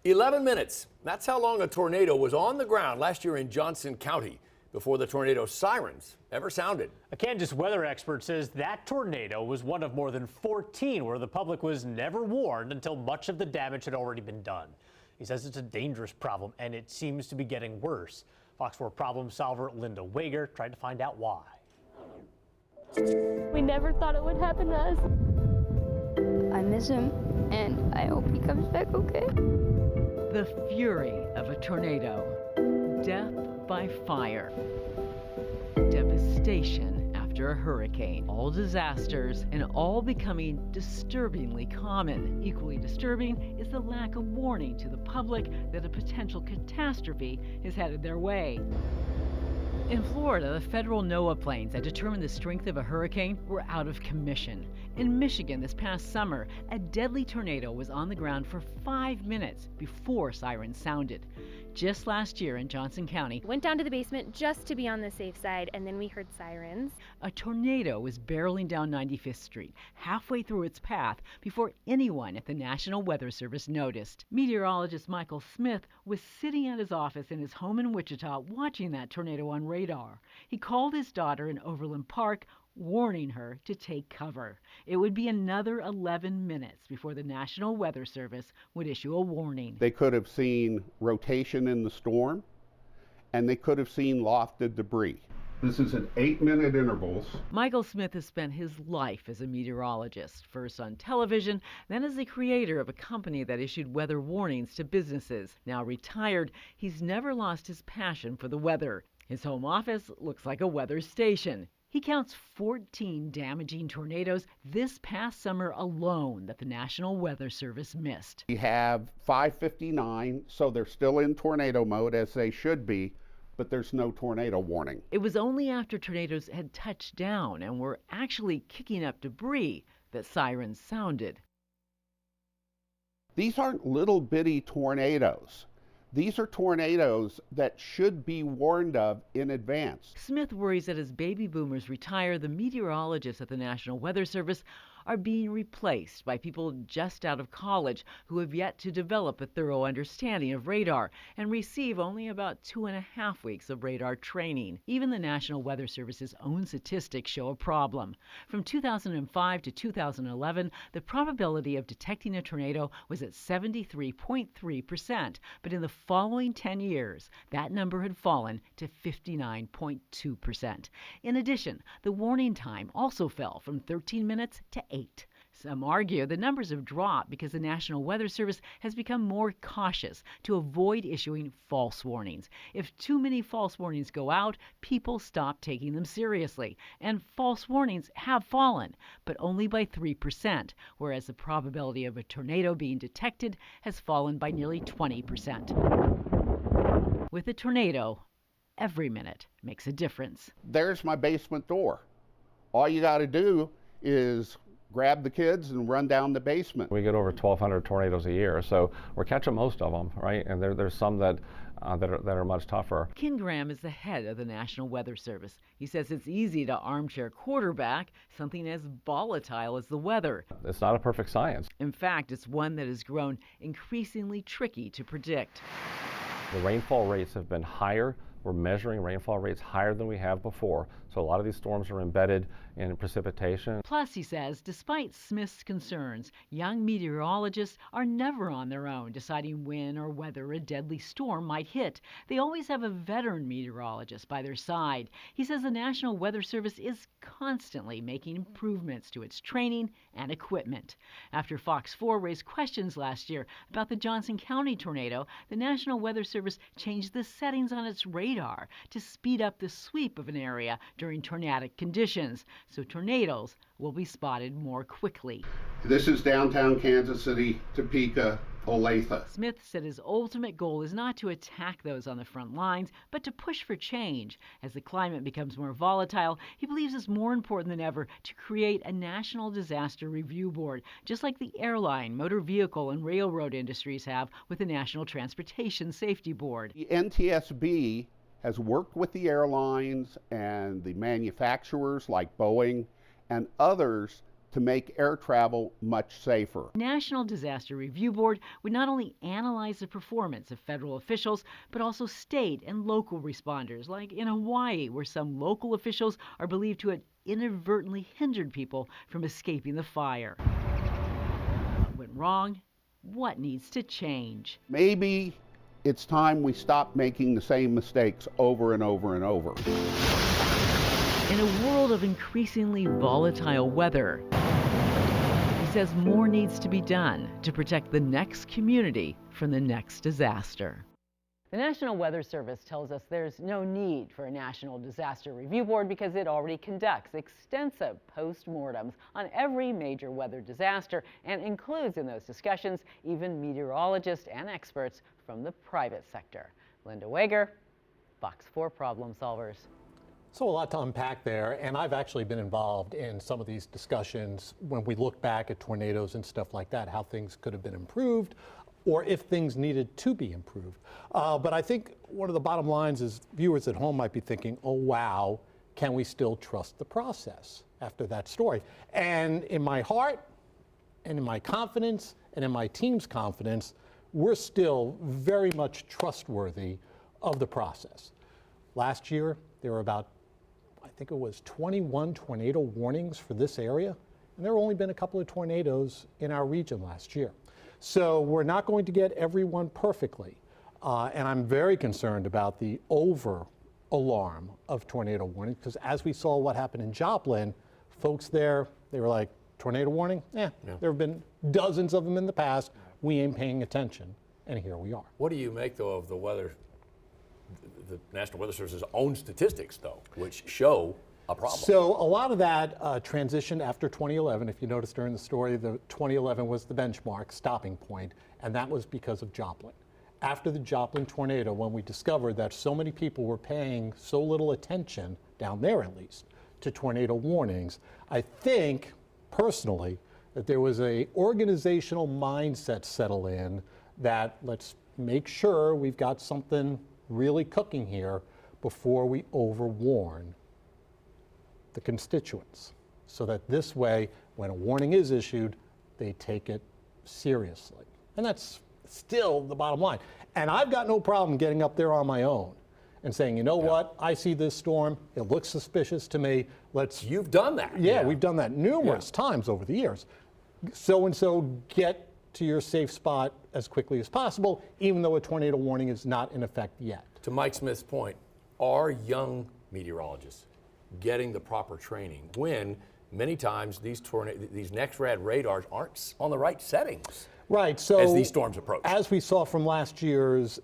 11 minutes. That's how long a tornado was on the ground last year in Johnson County before the tornado sirens ever sounded. A Kansas weather expert says that tornado was one of more than 14 where the public was never warned until much of the damage had already been done. He says it's a dangerous problem and it seems to be getting worse. Fox 4 problem solver Linda Wager tried to find out why. We never thought it would happen to us. I miss him and I hope he comes back okay. The fury of a tornado, death by fire, devastation after a hurricane, all disasters and all becoming disturbingly common. Equally disturbing is the lack of warning to the public that a potential catastrophe is headed their way. In Florida, the federal NOAA planes that determine the strength of a hurricane were out of commission. In Michigan this past summer, a deadly tornado was on the ground for 5 minutes before sirens sounded. Just last year in Johnson County, went down to the basement just to be on the safe side, and then we heard sirens. A tornado was barreling down 95th Street, halfway through its path, before anyone at the National Weather Service noticed. Meteorologist Michael Smith was sitting at his office in his home in Wichita watching that tornado on radar. He called his daughter in Overland Park, warning her to take cover. It would be another 11 minutes before the National Weather Service would issue a warning. They could have seen rotation in the storm, and they could have seen lofted debris. This is at 8-minute intervals. Michael Smith has spent his life as a meteorologist, first on television, then as the creator of a company that issued weather warnings to businesses. Now retired, he's never lost his passion for the weather. His home office looks like a weather station. He counts 14 damaging tornadoes this past summer alone that the National Weather Service missed. We have 559, so they're still in tornado mode as they should be, but there's no tornado warning. It was only after tornadoes had touched down and were actually kicking up debris that sirens sounded. These aren't little bitty tornadoes. These are tornadoes that should be warned of in advance. Smith worries that as baby boomers retire, the meteorologists at the National Weather Service are being replaced by people just out of college who have yet to develop a thorough understanding of radar and receive only about 2.5 weeks of radar training. Even the National Weather Service's own statistics show a problem. From 2005 to 2011, the probability of detecting a tornado was at 73.3%, but in the following 10 years, that number had fallen to 59.2%. In addition, the warning time also fell from 13 minutes to 8. Some argue the numbers have dropped because the National Weather Service has become more cautious to avoid issuing false warnings. If too many false warnings go out, people stop taking them seriously. And false warnings have fallen, but only by 3%, whereas the probability of a tornado being detected has fallen by nearly 20%. With a tornado, every minute makes a difference. There's my basement door. All you got to do is grab the kids and run down the basement. We get over 1,200 tornadoes a year, so we're catching most of them, right? And there's some that are much tougher. Ken Graham is the head of the National Weather Service. He says it's easy to armchair quarterback something as volatile as the weather. It's not a perfect science. In fact, it's one that has grown increasingly tricky to predict. The rainfall rates have been higher. We're measuring rainfall rates higher than we have before, so a lot of these storms are embedded in precipitation. Plus, he says, despite Smith's concerns, young meteorologists are never on their own deciding when or whether a deadly storm might hit. They always have a veteran meteorologist by their side. He says the National Weather Service is constantly making improvements to its training and equipment. After Fox 4 raised questions last year about the Johnson County tornado, the National Weather Service changed the settings on its radar to speed up the sweep of an area during tornadic conditions, so tornadoes will be spotted more quickly. This is downtown Kansas City, Topeka, Olathe. Smith said his ultimate goal is not to attack those on the front lines, but to push for change. As the climate becomes more volatile, he believes it's more important than ever to create a national disaster review board, just like the airline, motor vehicle, and railroad industries have with the National Transportation Safety Board. The NTSB has worked with the airlines and the manufacturers like Boeing and others to make air travel much safer. National Disaster Review Board would not only analyze the performance of federal officials, but also state and local responders, like in Hawaii, where some local officials are believed to have inadvertently hindered people from escaping the fire. What went wrong? What needs to change? Maybe it's time we stop making the same mistakes over and over and over. In a world of increasingly volatile weather, he says more needs to be done to protect the next community from the next disaster. The National Weather Service tells us there's no need for a National Disaster Review Board because it already conducts extensive post-mortems on every major weather disaster and includes in those discussions even meteorologists and experts from the private sector. Linda Wager, Fox 4 Problem Solvers. So a lot to unpack there, and I've actually been involved in some of these discussions when we look back at tornadoes and stuff like that, how things could have been improved or if things needed to be improved. But I think one of the bottom lines is viewers at home might be thinking, oh wow, can we still trust the process after that story? And in my heart and in my confidence and in my team's confidence, we're still very much trustworthy of the process. Last year, there were about, I think it was 21 tornado warnings for this area, and there have only been a couple of tornadoes in our region last year. So we're not going to get everyone perfectly, and I'm very concerned about the over alarm of tornado warnings, because as we saw what happened in Joplin, folks there, they were like, tornado warning? Yeah, there have been dozens of them in the past. We ain't paying attention, and here we are. What do you make, though, of the the National Weather Service's own statistics, though, which show a problem? So a lot of that transitioned after 2011. If you notice during the story, the 2011 was the benchmark stopping point, and that was because of Joplin. After the Joplin tornado, when we discovered that so many people were paying so little attention, down there at least, to tornado warnings, I think, personally, that there was a organizational mindset settle in that let's make sure we've got something really cooking here before we overwarn the constituents, so that this way, when a warning is issued, they take it seriously. And that's still the bottom line. And I've got no problem getting up there on my own and saying, you know what, I see this storm, it looks suspicious to me, let's... You've done that. Yeah, we've done that numerous times over the years. So-and-so, get to your safe spot as quickly as possible, even though a tornado warning is not in effect yet. To Mike Smith's point, are young meteorologists getting the proper training when many times these next-rad radars aren't on the right settings? Right, so as these storms approach. As we saw from last year's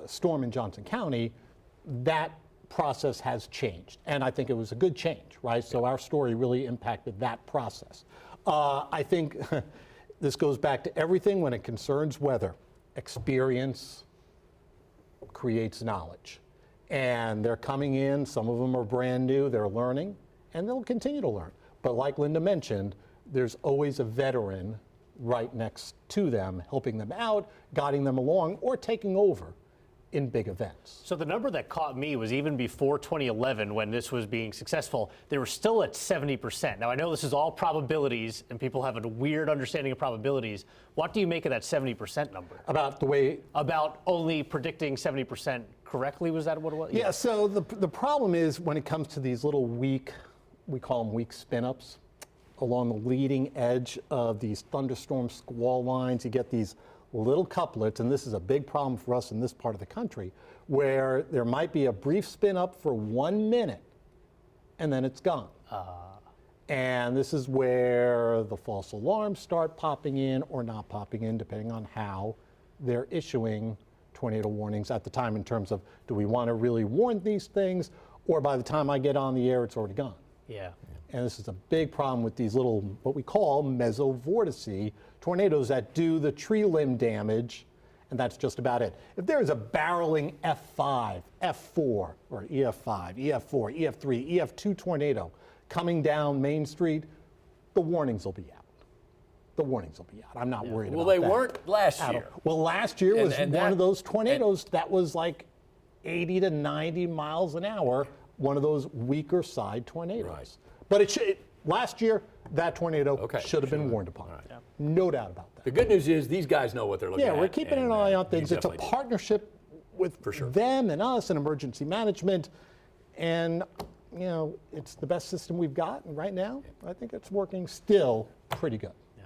storm in Johnson County, that process has changed, and I think it was a good change, right? So our story really impacted that process. I think this goes back to everything when it concerns weather. Experience creates knowledge. And they're coming in, some of them are brand new, they're learning, and they'll continue to learn. But like Linda mentioned, there's always a veteran right next to them, helping them out, guiding them along, or taking over in big events. So the number that caught me was even before 2011, when this was being successful, they were still at 70%. Now, I know this is all probabilities, and people have a weird understanding of probabilities. What do you make of that 70% number? About the way... About only predicting 70% correctly, was that what it was? Yeah, so the problem is when it comes to these little weak, we call them weak spin-ups, along the leading edge of these thunderstorm squall lines, you get these little couplets, and this is a big problem for us in this part of the country, where there might be a brief spin up for 1 minute, and then it's gone. And this is where the false alarms start popping in or not popping in, depending on how they're issuing tornado warnings at the time, in terms of, do we want to really warn these things, or by the time I get on the air, it's already gone. Yeah. And this is a big problem with these little, what we call mesovortice tornadoes that do the tree limb damage, and that's just about it. If there's a barreling F5, F4, or EF5, EF4, EF3, EF2 tornado coming down Main Street, the warnings will be out. The warnings will be out. I'm not worried about that. Well, they weren't last year. Well, last year was one of those tornadoes that was like 80 to 90 miles an hour, one of those weaker side tornadoes. Right. But last year, that tornado Okay. should have been warned upon. No doubt about that. The good news is these guys know what they're looking at. Yeah, we're keeping an and, eye on you things. It's a definitely do. partnership with For sure. them and us and emergency management. And, you know, it's the best system we've got. And right now, I think it's working still pretty good.